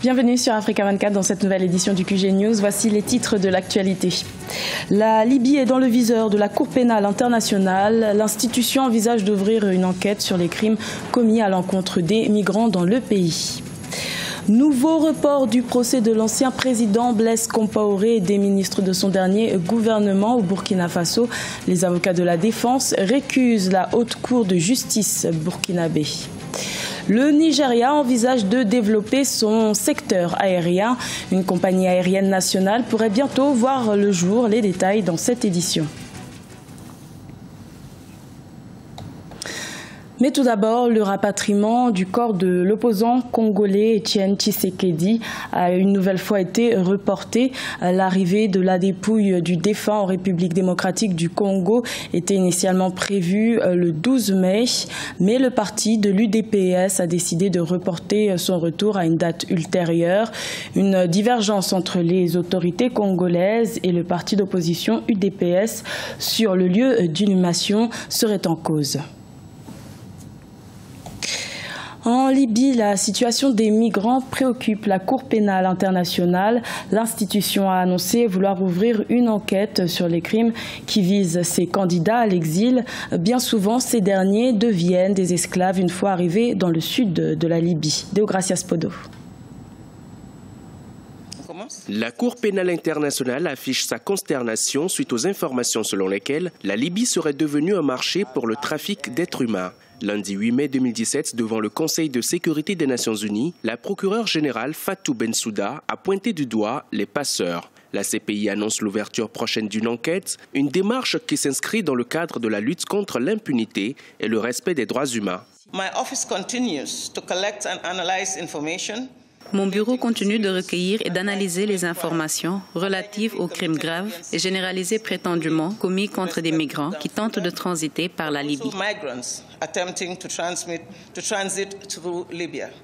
Bienvenue sur Africa 24 dans cette nouvelle édition du QG News. Voici les titres de l'actualité. La Libye est dans le viseur de la Cour pénale internationale. L'institution envisage d'ouvrir une enquête sur les crimes commis à l'encontre des migrants dans le pays. Nouveau report du procès de l'ancien président Blaise Compaoré et des ministres de son dernier gouvernement au Burkina Faso. Les avocats de la défense récusent la haute cour de justice burkinabé. Le Nigeria envisage de développer son secteur aérien. Une compagnie aérienne nationale pourrait bientôt voir le jour. Les détails dans cette édition. Mais tout d'abord, le rapatriement du corps de l'opposant congolais Etienne Tshisekedi a une nouvelle fois été reporté. L'arrivée de la dépouille du défunt en République démocratique du Congo était initialement prévue le 12 mai, mais le parti de l'UDPS a décidé de reporter son retour à une date ultérieure. Une divergence entre les autorités congolaises et le parti d'opposition UDPS sur le lieu d'inhumation serait en cause. En Libye, la situation des migrants préoccupe la Cour pénale internationale. L'institution a annoncé vouloir ouvrir une enquête sur les crimes qui visent ces candidats à l'exil. Bien souvent, ces derniers deviennent des esclaves une fois arrivés dans le sud de la Libye. Deogracias Podo. La Cour pénale internationale affiche sa consternation suite aux informations selon lesquelles la Libye serait devenue un marché pour le trafic d'êtres humains. Lundi 8 mai 2017, devant le Conseil de sécurité des Nations Unies, la procureure générale Fatou Bensouda a pointé du doigt les passeurs. La CPI annonce l'ouverture prochaine d'une enquête, une démarche qui s'inscrit dans le cadre de la lutte contre l'impunité et le respect des droits humains. Mon bureau continue de recueillir et d'analyser les informations relatives aux crimes graves et généralisés prétendument commis contre des migrants qui tentent de transiter par la Libye.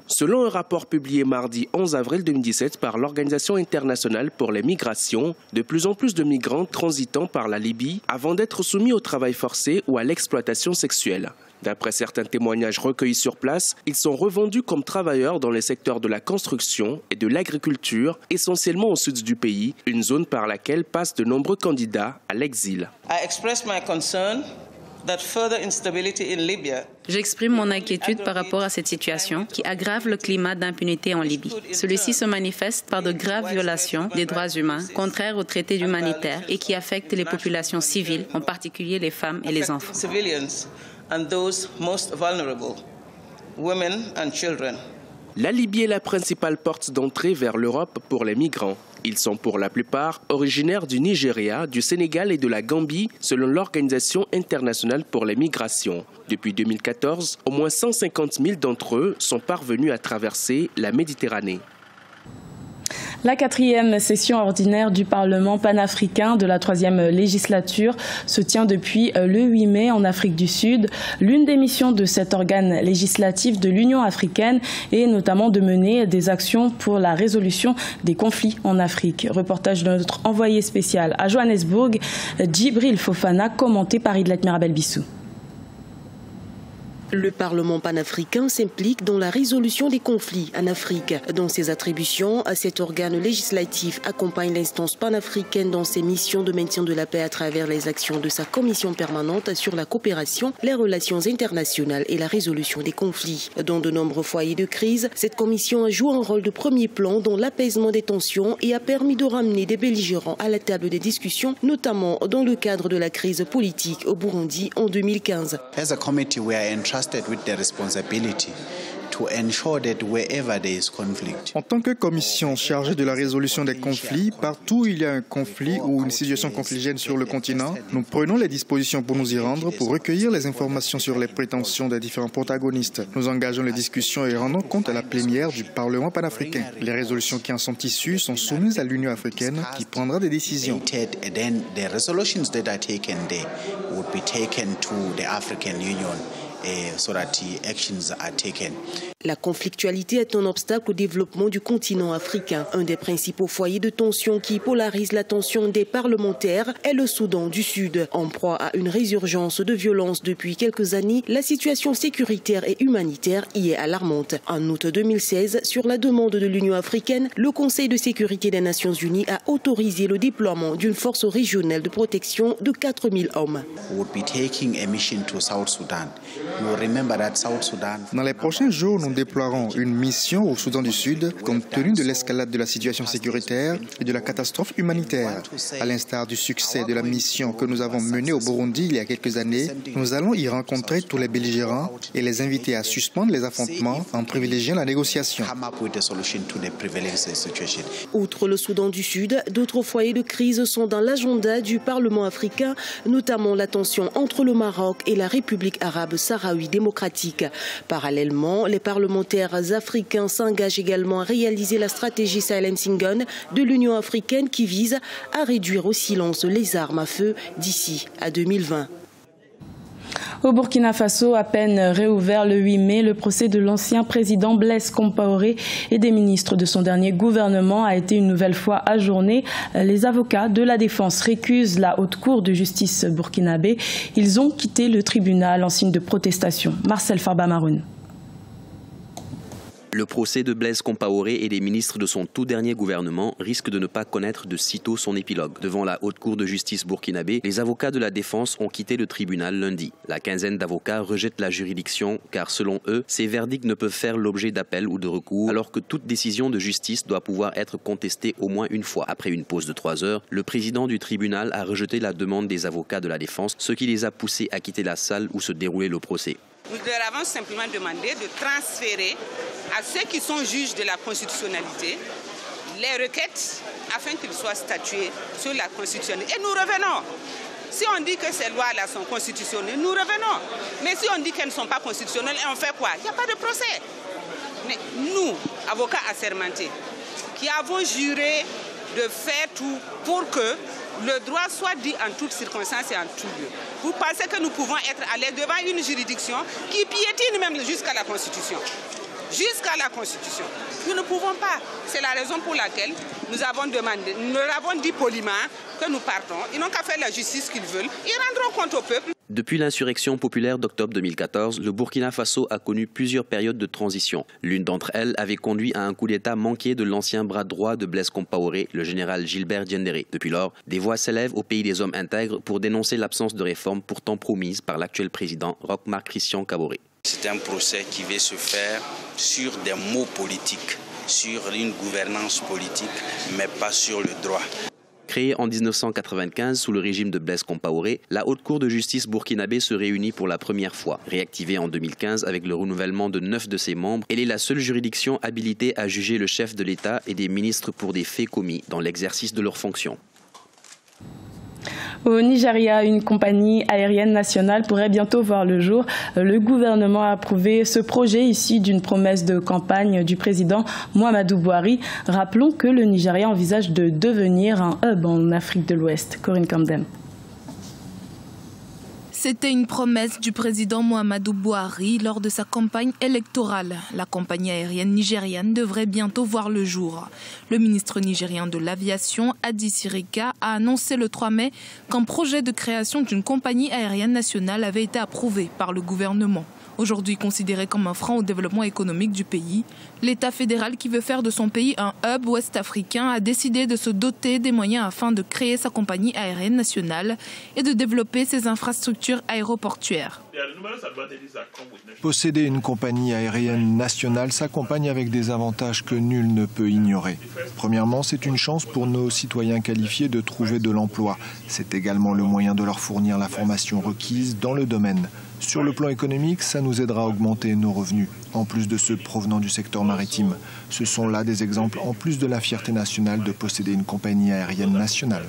Selon un rapport publié mardi 11 avril 2017 par l'Organisation internationale pour les migrations, de plus en plus de migrants transitant par la Libye avant d'être soumis au travail forcé ou à l'exploitation sexuelle. D'après certains témoignages recueillis sur place, ils sont revendus comme travailleurs dans les secteurs de la construction et de l'agriculture, essentiellement au sud du pays, une zone par laquelle passent de nombreux candidats à l'exil. J'exprime mon inquiétude par rapport à cette situation qui aggrave le climat d'impunité en Libye. Celui-ci se manifeste par de graves violations des droits humains, contraires aux traités humanitaires et qui affectent les populations civiles, en particulier les femmes et les enfants. La Libye est la principale porte d'entrée vers l'Europe pour les migrants. Ils sont pour la plupart originaires du Nigeria, du Sénégal et de la Gambie, selon l'Organisation internationale pour les migrations. Depuis 2014, au moins 150 000 d'entre eux sont parvenus à traverser la Méditerranée. La 4e session ordinaire du Parlement panafricain de la 3e législature se tient depuis le 8 mai en Afrique du Sud. L'une des missions de cet organe législatif de l'Union africaine est notamment de mener des actions pour la résolution des conflits en Afrique. Reportage de notre envoyé spécial à Johannesburg, Djibril Fofana, commenté par Idlet Mirabel Bissou. Le Parlement panafricain s'implique dans la résolution des conflits en Afrique. Dans ses attributions, cet organe législatif accompagne l'instance panafricaine dans ses missions de maintien de la paix à travers les actions de sa commission permanente sur la coopération, les relations internationales et la résolution des conflits. Dans de nombreux foyers de crise, cette commission joue un rôle de premier plan dans l'apaisement des tensions et a permis de ramener des belligérants à la table des discussions, notamment dans le cadre de la crise politique au Burundi en 2015. As a committee, we are entrusted with the responsibility to ensure that wherever there is conflict. En tant que commission chargée de la résolution des conflits, partout où il y a un conflit ou une situation conflictuelle sur le continent, nous prenons les dispositions pour nous y rendre, pour recueillir les informations sur les prétentions des différents protagonistes. Nous engageons les discussions et rendons compte à la plénière du Parlement panafricain. Les résolutions qui en sont issues sont soumises à l'Union africaine qui prendra des décisions. Then the resolutions that are taken there would be taken to the African Union. So that actions are taken. La conflictualité est un obstacle au développement du continent africain. Un des principaux foyers de tension qui polarise l'attention des parlementaires est le Soudan du Sud. En proie à une résurgence de violence depuis quelques années, la situation sécuritaire et humanitaire y est alarmante. En août 2016, sur la demande de l'Union africaine, le Conseil de sécurité des Nations Unies a autorisé le déploiement d'une force régionale de protection de 4000 hommes. Dans les prochains jours, nous déploierons une mission au Soudan du Sud compte tenu de l'escalade de la situation sécuritaire et de la catastrophe humanitaire. À l'instar du succès de la mission que nous avons menée au Burundi il y a quelques années, nous allons y rencontrer tous les belligérants et les inviter à suspendre les affrontements en privilégiant la négociation. Outre le Soudan du Sud, d'autres foyers de crise sont dans l'agenda du Parlement africain, notamment la tension entre le Maroc et la République arabe sahraoui démocratique. Parallèlement, les parlementaires africains s'engagent également à réaliser la stratégie Silent Singon de l'Union africaine qui vise à réduire au silence les armes à feu d'ici à 2020. Au Burkina Faso, à peine réouvert le 8 mai, le procès de l'ancien président Blaise Compaoré et des ministres de son dernier gouvernement a été une nouvelle fois ajourné. Les avocats de la défense récusent la haute cour de justice burkinabé. Ils ont quitté le tribunal en signe de protestation. Marcel Farba-Maroun. Le procès de Blaise Compaoré et des ministres de son tout dernier gouvernement risque de ne pas connaître de sitôt son épilogue. Devant la haute cour de justice burkinabé, les avocats de la défense ont quitté le tribunal lundi. La quinzaine d'avocats rejette la juridiction car selon eux, ces verdicts ne peuvent faire l'objet d'appel ou de recours alors que toute décision de justice doit pouvoir être contestée au moins une fois. Après une pause de 3 heures, le président du tribunal a rejeté la demande des avocats de la défense, ce qui les a poussés à quitter la salle où se déroulait le procès. Nous leur avons simplement demandé de transférer à ceux qui sont juges de la constitutionnalité les requêtes afin qu'ils soient statués sur la constitutionnalité. Et nous revenons. Si on dit que ces lois-là sont constitutionnelles, nous revenons. Mais si on dit qu'elles ne sont pas constitutionnelles, on fait quoi? Il n'y a pas de procès. Mais nous, avocats assermentés, qui avons juré de faire tout pour que le droit soit dit en toutes circonstances et en tout lieu. Vous pensez que nous pouvons être à l'aise devant une juridiction qui piétine même jusqu'à la Constitution? Jusqu'à la Constitution. Nous ne pouvons pas. C'est la raison pour laquelle nous avons demandé, nous leur avons dit poliment que nous partons. Ils n'ont qu'à faire la justice qu'ils veulent. Ils rendront compte au peuple. Depuis l'insurrection populaire d'octobre 2014, le Burkina Faso a connu plusieurs périodes de transition. L'une d'entre elles avait conduit à un coup d'État manqué de l'ancien bras droit de Blaise Compaoré, le général Gilbert Diendéré. Depuis lors, des voix s'élèvent au pays des hommes intègres pour dénoncer l'absence de réformes pourtant promises par l'actuel président Roch-Marc Christian Kaboré. C'est un procès qui va se faire sur des mots politiques, sur une gouvernance politique, mais pas sur le droit. Créée en 1995 sous le régime de Blaise Compaoré, la Haute Cour de justice burkinabé se réunit pour la première fois. Réactivée en 2015 avec le renouvellement de 9 de ses membres, elle est la seule juridiction habilitée à juger le chef de l'État et des ministres pour des faits commis dans l'exercice de leurs fonctions. Au Nigeria, une compagnie aérienne nationale pourrait bientôt voir le jour. Le gouvernement a approuvé ce projet issu d'une promesse de campagne du président Muhammadu Buhari. Rappelons que le Nigeria envisage de devenir un hub en Afrique de l'Ouest. Corinne Camden. C'était une promesse du président Muhammadu Buhari lors de sa campagne électorale. La compagnie aérienne nigériane devrait bientôt voir le jour. Le ministre nigérien de l'Aviation, Hadi Sirika, a annoncé le 3 mai qu'un projet de création d'une compagnie aérienne nationale avait été approuvé par le gouvernement. Aujourd'hui considéré comme un frein au développement économique du pays, l'État fédéral qui veut faire de son pays un hub ouest-africain a décidé de se doter des moyens afin de créer sa compagnie aérienne nationale et de développer ses infrastructures aéroportuaires. Posséder une compagnie aérienne nationale s'accompagne avec des avantages que nul ne peut ignorer. Premièrement, c'est une chance pour nos citoyens qualifiés de trouver de l'emploi. C'est également le moyen de leur fournir la formation requise dans le domaine. Sur le plan économique, ça nous aidera à augmenter nos revenus, en plus de ceux provenant du secteur maritime. Ce sont là des exemples, en plus de la fierté nationale de posséder une compagnie aérienne nationale.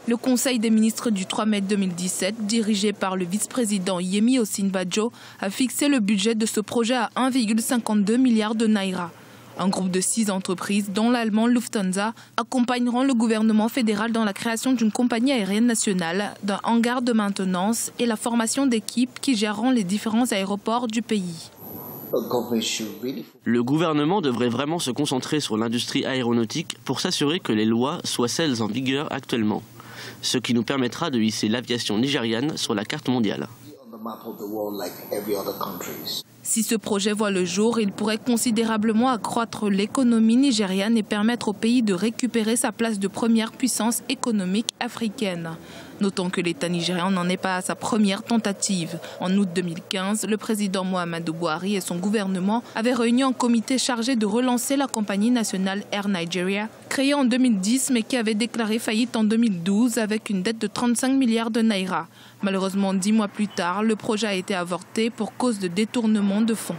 Le Conseil des ministres du 3 mai 2017, dirigé par le vice-président Yemi Osinbajo, a fixé le budget de ce projet à 1,52 milliard de naira. Un groupe de 6 entreprises, dont l'allemand Lufthansa, accompagneront le gouvernement fédéral dans la création d'une compagnie aérienne nationale, d'un hangar de maintenance et la formation d'équipes qui géreront les différents aéroports du pays. Le gouvernement devrait vraiment se concentrer sur l'industrie aéronautique pour s'assurer que les lois soient celles en vigueur actuellement, ce qui nous permettra de hisser l'aviation nigériane sur la carte mondiale. Si ce projet voit le jour, il pourrait considérablement accroître l'économie nigériane et permettre au pays de récupérer sa place de première puissance économique africaine. Notons que l'État nigérian n'en est pas à sa première tentative. En août 2015, le président Muhammadu Buhari et son gouvernement avaient réuni un comité chargé de relancer la compagnie nationale Air Nigeria, créée en 2010 mais qui avait déclaré faillite en 2012 avec une dette de 35 milliards de naira. Malheureusement, 10 mois plus tard, le projet a été avorté pour cause de détournement de fonds.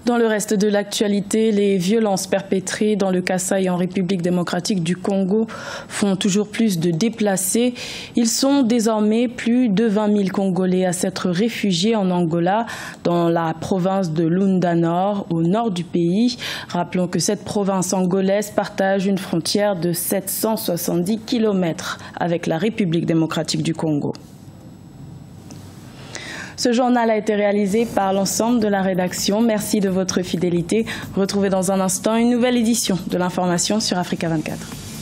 Dans le reste de l'actualité, les violences perpétrées dans le Kasaï en République démocratique du Congo font toujours plus de déplacés. Ils sont désormais plus de 20 000 Congolais à s'être réfugiés en Angola, dans la province de Lunda Nord, au nord du pays. Rappelons que cette province angolaise partage une frontière de 770 km avec la République démocratique du Congo. Ce journal a été réalisé par l'ensemble de la rédaction. Merci de votre fidélité. Retrouvez dans un instant une nouvelle édition de l'information sur Africa 24.